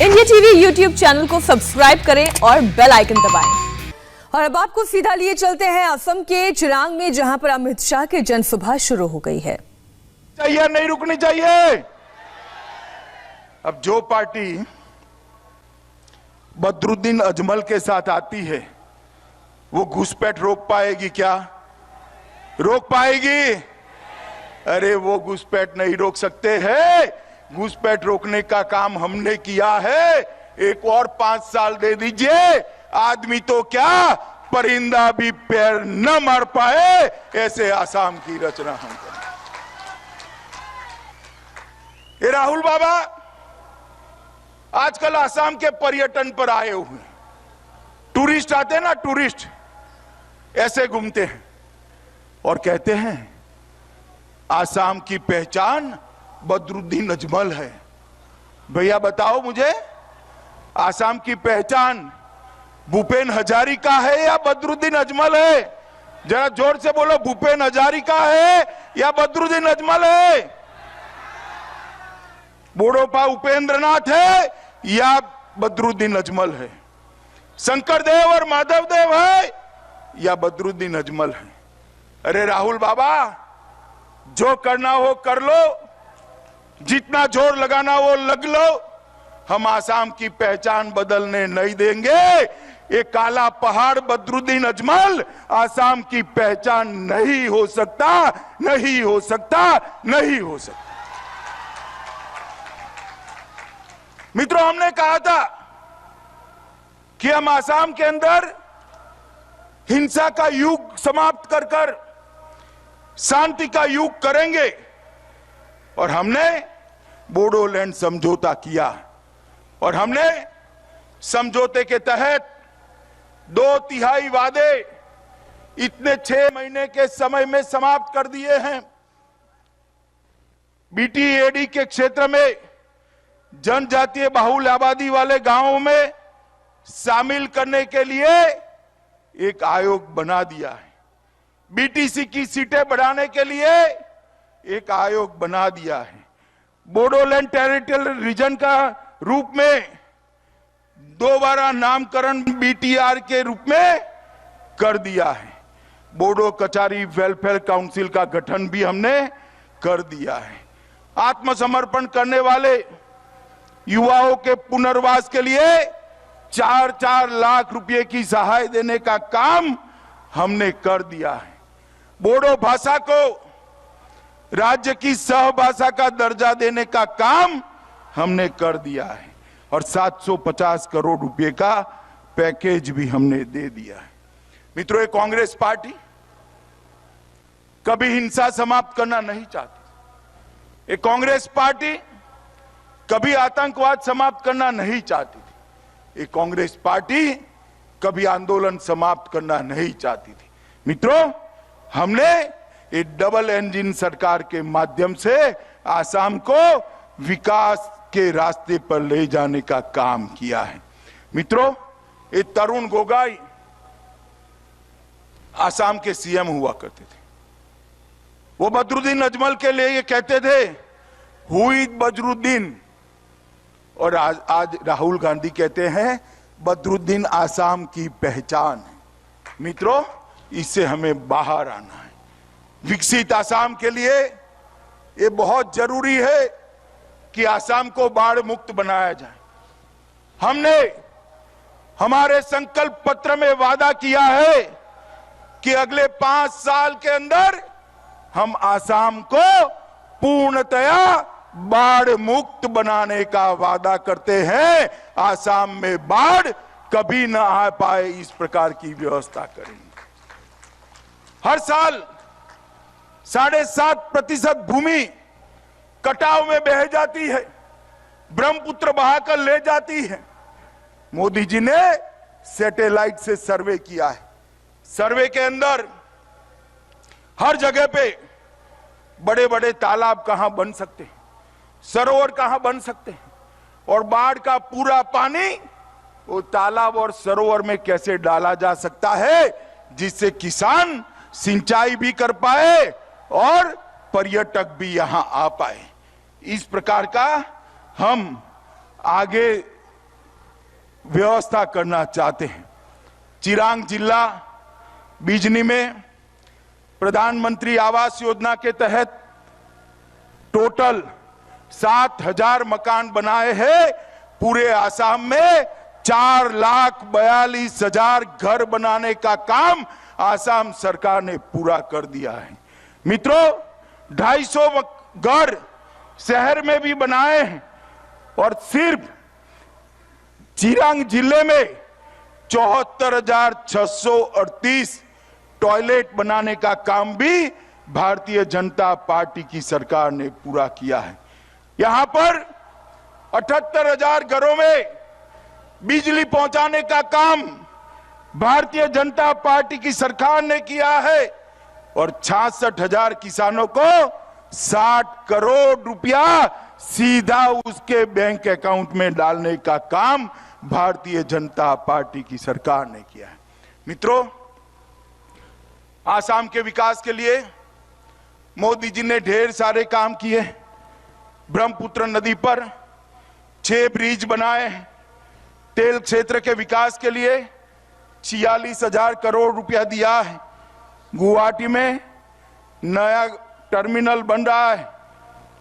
India TV YouTube channel को subscribe करें और बेल आइकन दबाएं। और अब आपको सीधा लिए चलते हैं असम के चिरांग में, जहां पर अमित शाह की जनसभा शुरू हो गई है। चाहिए नहीं रुकनी चाहिए। अब जो पार्टी बदरुद्दीन अजमल के साथ आती है वो घुसपैठ रोक पाएगी क्या? रोक पाएगी? अरे वो घुसपैठ नहीं रोक सकते हैं। घुसपैठ रोकने का काम हमने किया है। एक और 5 साल दे दीजिए, आदमी तो क्या परिंदा भी पैर न मार पाए, ऐसे आसाम की रचना हम करें। ये राहुल बाबा आजकल आसाम के पर्यटन पर आए हुए हैं। टूरिस्ट आते हैं ना, टूरिस्ट ऐसे घूमते हैं और कहते हैं आसाम की पहचान बदरुद्दीन अजमल है। भैया बताओ मुझे, आसाम की पहचान भूपेन हजारिका है या बदरुद्दीन अजमल है? जरा जोर से बोलो, भूपेन हजारिका है या बदरुद्दीन अजमल है? बोडोपा उपेंद्रनाथ है या बदरुद्दीन अजमल है? शंकरदेव और माधवदेव है या बदरुद्दीन अजमल है? अरे राहुल बाबा, जो करना हो कर लो, जितना जोर लगाना वो लग लो। हम आसाम की पहचान बदलने नहीं देंगे। ये काला पहाड़ बदरुद्दीन अजमल आसाम की पहचान नहीं हो सकता, नहीं हो सकता, नहीं हो सकता। मित्रों, हमने कहा था कि हम आसाम के अंदर हिंसा का युग समाप्त कर कर शांति का युग करेंगे और हमने बोडोलैंड समझौता किया और हमने समझौते के तहत 2/3 वादे इतने 6 महीने के समय में समाप्त कर दिए हैं। बीटीएडी के क्षेत्र में जनजातीय बाहुल आबादी वाले गांवों में शामिल करने के लिए एक आयोग बना दिया है। बीटीसी की सीटें बढ़ाने के लिए एक आयोग बना दिया है। बोडोलैंड टेरिटोरियल रीजन का रूप में दोबारा नामकरण बीटीआर के रूप में कर दिया है। बोडो कचारी वेलफेयर काउंसिल का गठन भी हमने कर दिया है। आत्मसमर्पण करने वाले युवाओं के पुनर्वास के लिए 4-4 लाख रुपए की सहाय देने का काम हमने कर दिया है। बोडो भाषा को राज्य की सहभाषा का दर्जा देने का काम हमने कर दिया है और 750 करोड़ रुपए का पैकेज भी हमने दे दिया है। मित्रों, ये कांग्रेस पार्टी कभी हिंसा समाप्त करना नहीं चाहती। ये कांग्रेस पार्टी कभी आतंकवाद समाप्त करना नहीं चाहती थी। ये कांग्रेस पार्टी कभी आंदोलन समाप्त करना नहीं चाहती थी। मित्रों, हमने ये डबल इंजन सरकार के माध्यम से आसाम को विकास के रास्ते पर ले जाने का काम किया है। मित्रों, ये तरुण गोगोई आसाम के सीएम हुआ करते थे। वो बदरुद्दीन अजमल के लिए ये कहते थे, हुई बदरुद्दीन, और आज राहुल गांधी कहते हैं बदरुद्दीन आसाम की पहचान है। मित्रों, इससे हमें बाहर आना है। विकसित आसाम के लिए ये बहुत जरूरी है कि आसाम को बाढ़ मुक्त बनाया जाए। हमने हमारे संकल्प पत्र में वादा किया है कि अगले 5 साल के अंदर हम आसाम को पूर्णतया बाढ़ मुक्त बनाने का वादा करते हैं। आसाम में बाढ़ कभी ना आ पाए, इस प्रकार की व्यवस्था करेंगे। हर साल 7.5% भूमि कटाव में बह जाती है, ब्रह्मपुत्र बहाकर ले जाती है। मोदी जी ने सैटेलाइट से सर्वे किया है। सर्वे के अंदर हर जगह पे बड़े बड़े तालाब कहां बन सकते हैं, सरोवर कहां बन सकते हैं और बाढ़ का पूरा पानी वो तालाब और सरोवर में कैसे डाला जा सकता है, जिससे किसान सिंचाई भी कर पाए और पर्यटक भी यहां आ पाए। इस प्रकार का हम आगे व्यवस्था करना चाहते हैं। चिरांग जिला बिजनी में प्रधानमंत्री आवास योजना के तहत टोटल 7,000 मकान बनाए हैं। पूरे आसाम में 4,42,000 घर बनाने का काम आसाम सरकार ने पूरा कर दिया है। मित्रों, 250 घर शहर में भी बनाए हैं और सिर्फ चिरांग जिले में 74,638 टॉयलेट बनाने का काम भी भारतीय जनता पार्टी की सरकार ने पूरा किया है। यहां पर 78,000 घरों में बिजली पहुंचाने का काम भारतीय जनता पार्टी की सरकार ने किया है और 66,000 किसानों को 60 करोड़ रुपया सीधा उसके बैंक अकाउंट में डालने का काम भारतीय जनता पार्टी की सरकार ने किया है। मित्रों, आसाम के विकास के लिए मोदी जी ने ढेर सारे काम किए। ब्रह्मपुत्र नदी पर 6 ब्रिज बनाए। तेल क्षेत्र के विकास के लिए 46,000 करोड़ रुपया दिया है। गुवाहाटी में नया टर्मिनल बन रहा है।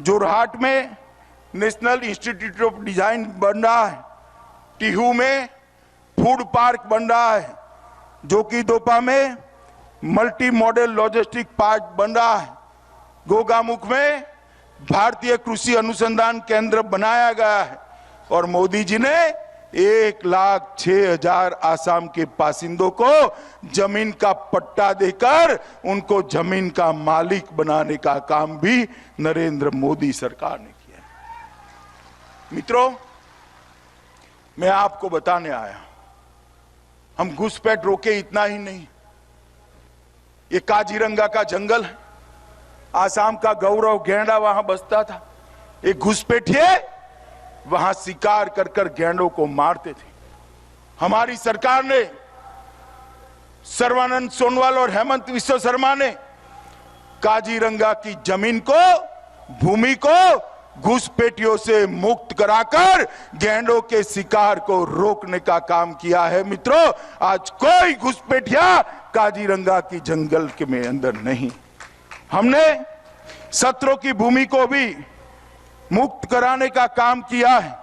जोरहाट में नेशनल इंस्टीट्यूट ऑफ डिजाइन बन रहा है। टिहू में फूड पार्क बन रहा है। जोकीदोपा में मल्टी मॉडल लॉजिस्टिक पार्क बन रहा है। गोगामुख में भारतीय कृषि अनुसंधान केंद्र बनाया गया है और मोदी जी ने 1,06,000 आसाम के बासिंदों को जमीन का पट्टा देकर उनको जमीन का मालिक बनाने का काम भी नरेंद्र मोदी सरकार ने किया। मित्रों, मैं आपको बताने आया, हम घुसपैठ रोके इतना ही नहीं, ये काजीरंगा का जंगल है। आसाम का गौरव गैंडा वहां बसता था। एक घुसपैठिए वहां शिकार कर कर गैंडों को मारते थे। हमारी सरकार ने, सर्बानंद सोनोवाल और हेमंत विश्व शर्मा ने काजीरंगा की जमीन को, भूमि को घुसपैठियों से मुक्त कराकर गैंडों के शिकार को रोकने का काम किया है। मित्रों, आज कोई घुसपैठिया काजीरंगा की जंगल के में अंदर नहीं। हमने सत्रों की भूमि को भी मुक्त कराने का काम किया है।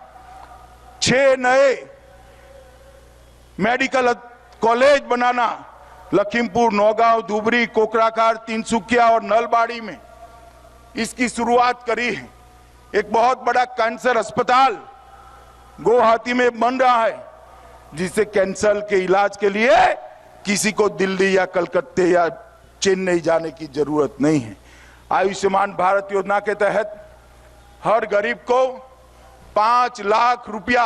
6 नए मेडिकल कॉलेज बनाना लखीमपुर, नौगांव, धुबरी, कोकराझार, तिनसुकिया और नलबाड़ी में इसकी शुरुआत करी है। एक बहुत बड़ा कैंसर अस्पताल गुवाहाटी में बन रहा है, जिससे कैंसर के इलाज के लिए किसी को दिल्ली या कलकत्ते या चेन्नई जाने की जरूरत नहीं है। आयुष्मान भारत योजना के तहत हर गरीब को 5 लाख रुपया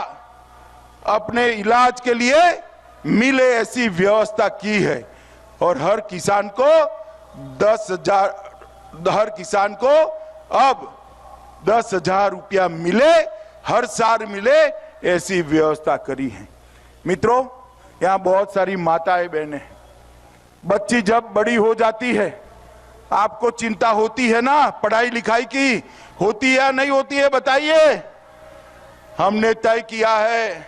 अपने इलाज के लिए मिले ऐसी व्यवस्था की है और हर किसान को 10,000 रुपया मिले, हर साल मिले, ऐसी व्यवस्था करी है। मित्रों, यहाँ बहुत सारी माताएं बहनें, बच्ची जब बड़ी हो जाती है आपको चिंता होती है ना, पढ़ाई लिखाई की होती है या नहीं होती है, बताइए। हमने तय किया है,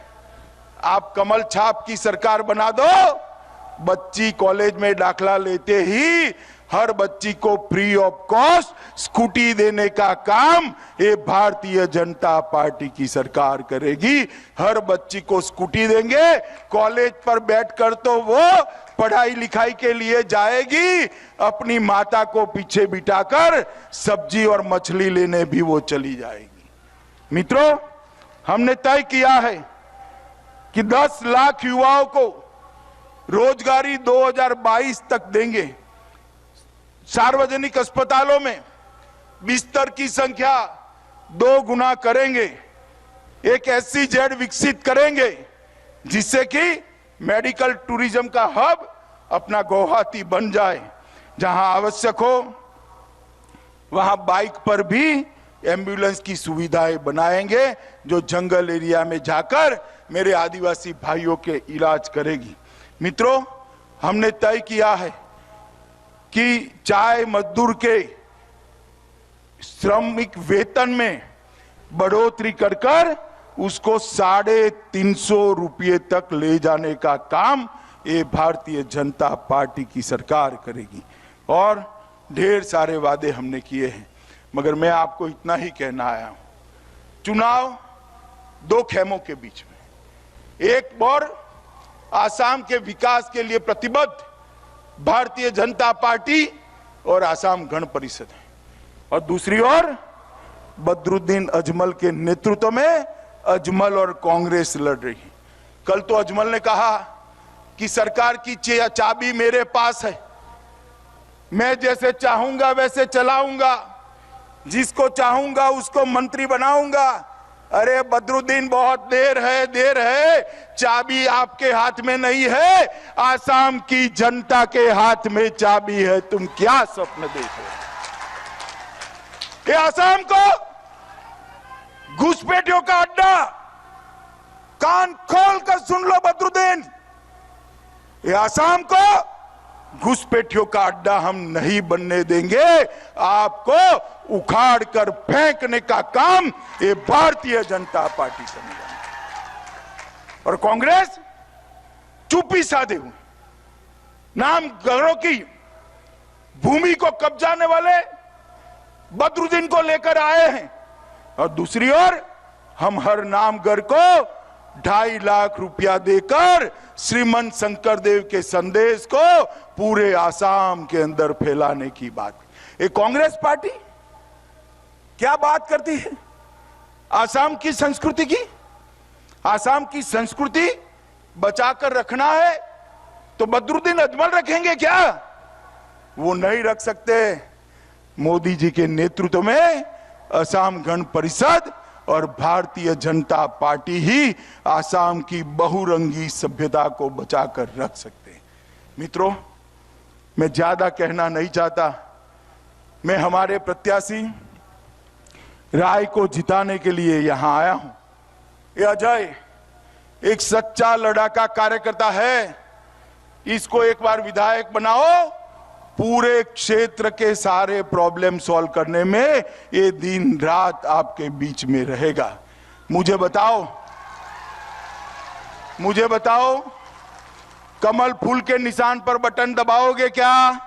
आप कमल छाप की सरकार बना दो। बच्ची कॉलेज में दाखला लेते ही हर बच्ची को फ्री ऑफ कॉस्ट स्कूटी देने का काम ये भारतीय जनता पार्टी की सरकार करेगी। हर बच्ची को स्कूटी देंगे, कॉलेज पर बैठकर तो वो पढ़ाई लिखाई के लिए जाएगी, अपनी माता को पीछे बिठाकर सब्जी और मछली लेने भी वो चली जाएगी। मित्रों, हमने तय किया है कि 10 लाख युवाओं को रोजगारी 2022 तक देंगे। सार्वजनिक अस्पतालों में बिस्तर की संख्या 2 गुना करेंगे। एक SEZ विकसित करेंगे जिससे कि मेडिकल टूरिज्म का हब अपना गुवाहाटी बन जाए। जहां आवश्यक हो वहां बाइक पर भी एम्बुलेंस की सुविधाएं बनाएंगे, जो जंगल एरिया में जाकर मेरे आदिवासी भाइयों के इलाज करेगी। मित्रों, हमने तय किया है कि चाय मजदूर के श्रमिक वेतन में बढ़ोतरी कर उसको 350 रुपये तक ले जाने का काम ये भारतीय जनता पार्टी की सरकार करेगी। और ढेर सारे वादे हमने किए हैं, मगर मैं आपको इतना ही कहना आया हूं, चुनाव दो खेमों के बीच में, एक और आसाम के विकास के लिए प्रतिबद्ध भारतीय जनता पार्टी और आसाम गण परिषद है, और दूसरी ओर बदरुद्दीन अजमल के नेतृत्व में अजमल और कांग्रेस लड़ रही है। कल तो अजमल ने कहा कि सरकार की चाबी मेरे पास है, मैं जैसे चाहूंगा वैसे चलाऊंगा, जिसको चाहूंगा उसको मंत्री बनाऊंगा। अरे बदरुद्दीन, बहुत देर है, चाबी आपके हाथ में नहीं है, आसाम की जनता के हाथ में चाबी है। तुम क्या स्वप्न देख रहे हो? ये आसाम को घुसपैठियों का अड्डा, कान खोल कर सुन लो बदरुद्दीन, ये आसाम को घुसपैठियों का अड्डा हम नहीं बनने देंगे। आपको उखाड़ कर फेंकने का काम ये भारतीय जनता पार्टी करेगी। और कांग्रेस चुप्पी साधे हुए नाम गढ़ों की भूमि को कब्जाने वाले बदरुद्दीन को लेकर आए हैं, और दूसरी ओर हम हर नामगर को 2.5 लाख रुपया देकर श्रीमंत शंकरदेव के संदेश को पूरे आसाम के अंदर फैलाने की बात। ये कांग्रेस पार्टी क्या बात करती है आसाम की संस्कृति की? आसाम की संस्कृति बचाकर रखना है तो बदरुद्दीन अजमल रखेंगे क्या? वो नहीं रख सकते। मोदी जी के नेतृत्व में असम गण परिषद और भारतीय जनता पार्टी ही आसाम की बहुरंगी सभ्यता को बचाकर रख सकते हैं। मित्रों, मैं ज्यादा कहना नहीं चाहता। मैं हमारे प्रत्याशी राय को जिताने के लिए यहां आया हूं। ये अजय एक सच्चा लड़ाका कार्यकर्ता है, इसको एक बार विधायक बनाओ, पूरे क्षेत्र के सारे प्रॉब्लम सॉल्व करने में ये दिन रात आपके बीच में रहेगा। मुझे बताओ कमल फूल के निशान पर बटन दबाओगे क्या?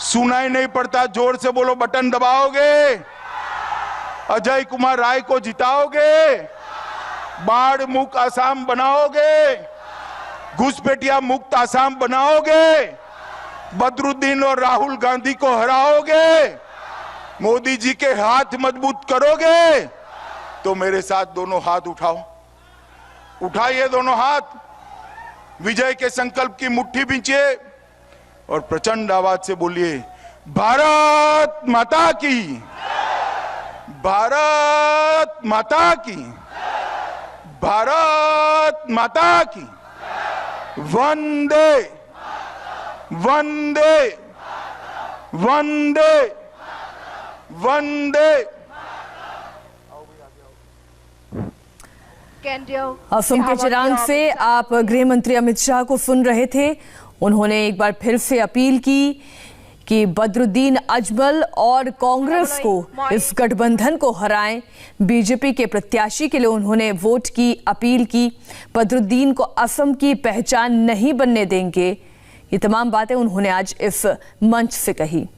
सुनाई नहीं पड़ता, जोर से बोलो, बटन दबाओगे? अजय कुमार राय को जिताओगे? बाढ़ मुक्त आसाम बनाओगे? घुसपैठिया मुक्त आसाम बनाओगे? बदरुद्दीन और राहुल गांधी को हराओगे? मोदी जी के हाथ मजबूत करोगे? तो मेरे साथ दोनों हाथ उठाओ, उठाइए दोनों हाथ, विजय के संकल्प की मुट्ठी बींचिए और प्रचंड आवाज से बोलिए, भारत माता की, भारत माता की, भारत माता की, वंदे वंदे वंदे वंदे। असम के चिरांग से आप गृह मंत्री अमित शाह को सुन रहे थे। उन्होंने एक बार फिर से अपील की कि बदरुद्दीन अजमल और कांग्रेस को इस गठबंधन को हराएं। बीजेपी के प्रत्याशी के लिए उन्होंने वोट की अपील की। बदरुद्दीन को असम की पहचान नहीं बनने देंगे। ये तमाम बातें उन्होंने आज इस मंच से कही।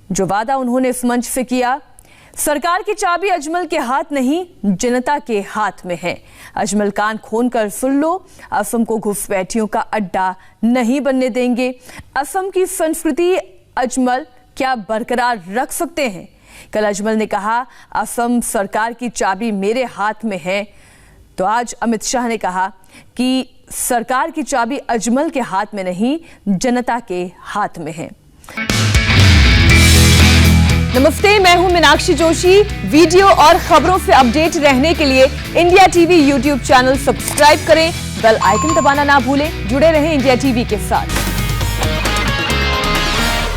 जो वादा उन्होंने इस मंच से किया, सरकार की चाबी अजमल के हाथ नहीं, जनता के हाथ में है। अजमल कान खोलकर सुन लो, असम को घुसपैठियों का अड्डा नहीं बनने देंगे। असम की संस्कृति अजमल क्या बरकरार रख सकते हैं? कल अजमल ने कहा, असम सरकार की चाबी मेरे हाथ में है। तो आज अमित शाह ने कहा कि सरकार की चाबी अजमल के हाथ में नहीं, जनता के हाथ में है। नमस्ते, मैं हूं मीनाक्षी जोशी। वीडियो और खबरों से अपडेट रहने के लिए India TV YouTube channel subscribe करें, बेल आइकन दबाना ना भूलें। जुड़े रहें इंडिया टीवी के साथ।